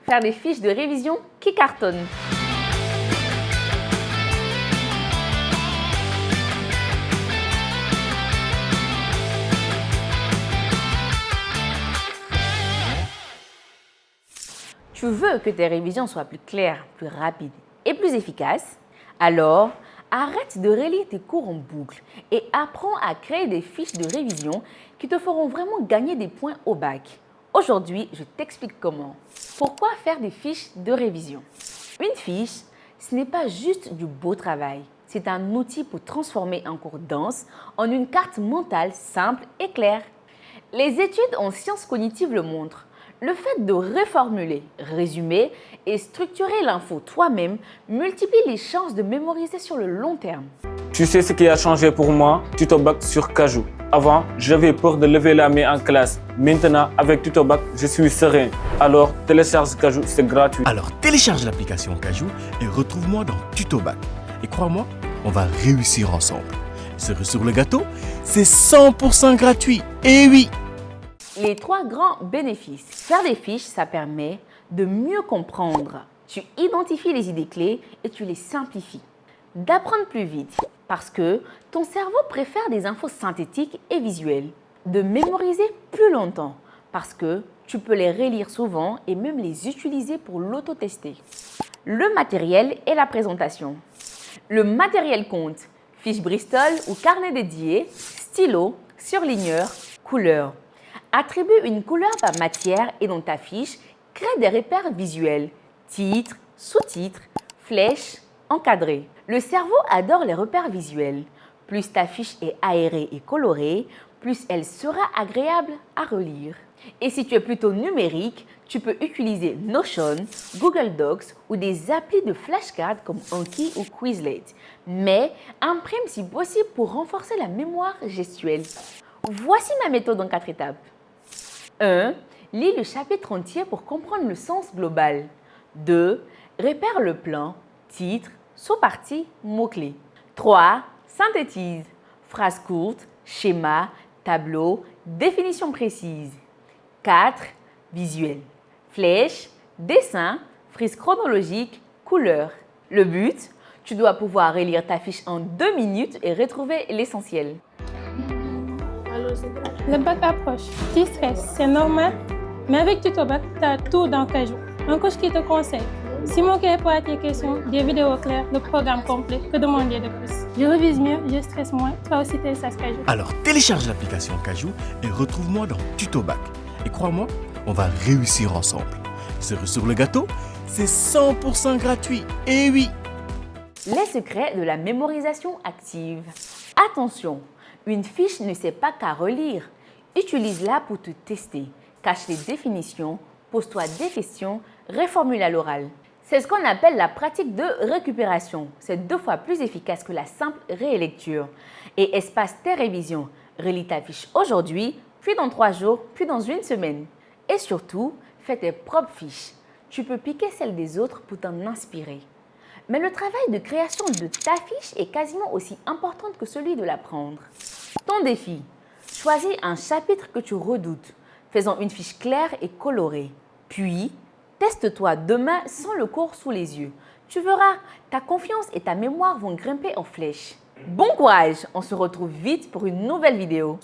faire des fiches de révision qui cartonnent. Tu veux que tes révisions soient plus claires, plus rapides et plus efficaces? Alors, arrête de relire tes cours en boucle et apprends à créer des fiches de révision qui te feront vraiment gagner des points au bac. Aujourd'hui, je t'explique comment. Pourquoi faire des fiches de révision? Une fiche, ce n'est pas juste du beau travail. C'est un outil pour transformer un cours dense en une carte mentale simple et claire. Les études en sciences cognitives le montrent. Le fait de reformuler, résumer et structurer l'info toi-même multiplie les chances de mémoriser sur le long terme. Tu sais ce qui a changé pour moi? TutoBac sur Kahoot. Avant, j'avais peur de lever la main en classe. Maintenant, avec TutoBac, je suis serein. Alors, télécharge Kahoot, c'est gratuit. Alors, télécharge l'application Kahoot et retrouve-moi dans TutoBac. Et crois-moi, on va réussir ensemble. Cerise sur le gâteau, c'est 100% gratuit. Et oui! Les 3 grands bénéfices. Faire des fiches, ça permet de mieux comprendre. Tu identifies les idées clés et tu les simplifies. D'apprendre plus vite parce que ton cerveau préfère des infos synthétiques et visuelles. De mémoriser plus longtemps parce que tu peux les relire souvent et même les utiliser pour l'autotester. Le matériel et la présentation. Le matériel compte fiche Bristol ou carnet dédié, stylo, surligneur, couleur. Attribue une couleur par matière et dans ta fiche, crée des repères visuels, titres, sous-titres, flèches, encadrés. Le cerveau adore les repères visuels. Plus ta fiche est aérée et colorée, plus elle sera agréable à relire. Et si tu es plutôt numérique, tu peux utiliser Notion, Google Docs ou des applis de flashcards comme Anki ou Quizlet. Mais imprime si possible pour renforcer la mémoire gestuelle. Voici ma méthode en 4 étapes. 1. Lis le chapitre entier pour comprendre le sens global. 2. Repère le plan, titre, sous-partie, mots-clés. 3. Synthétise. Phrases courtes, schéma, tableau, définition précise. 4. Visuel. Flèches, dessins, frises chronologiques, couleurs. Le but, tu dois pouvoir relire ta fiche en 2 minutes et retrouver l'essentiel. Le bac approche. Tu stresses, c'est normal. Mais avec TutoBac, tu as tout dans Kahoot. Un coach qui te conseille. Si mon qui répond à tes questions, des vidéos claires, le programme complet, que demander de plus? Je révise mieux, je stresse moins. Toi aussi, télécharge Kahoot. Alors, télécharge l'application Kahoot et retrouve-moi dans TutoBac. Et crois-moi, on va réussir ensemble. Cerise sur le gâteau, c'est 100% gratuit. Et oui! Les secrets de la mémorisation active. Attention, une fiche ne sert pas qu'à relire. Utilise-la pour te tester. Cache les définitions, pose-toi des questions, reformule à l'oral. C'est ce qu'on appelle la pratique de récupération. C'est 2 fois plus efficace que la simple rélecture. Et espace tes révisions. Relis ta fiche aujourd'hui, puis dans 3 jours, puis dans 1 semaine. Et surtout, fais tes propres fiches. Tu peux piquer celles des autres pour t'en inspirer. Mais le travail de création de ta fiche est quasiment aussi important que celui de l'apprendre. Ton défi, choisis un chapitre que tu redoutes, faisant une fiche claire et colorée. Puis, teste-toi demain sans le cours sous les yeux. Tu verras, ta confiance et ta mémoire vont grimper en flèche. Bon courage, on se retrouve vite pour une nouvelle vidéo.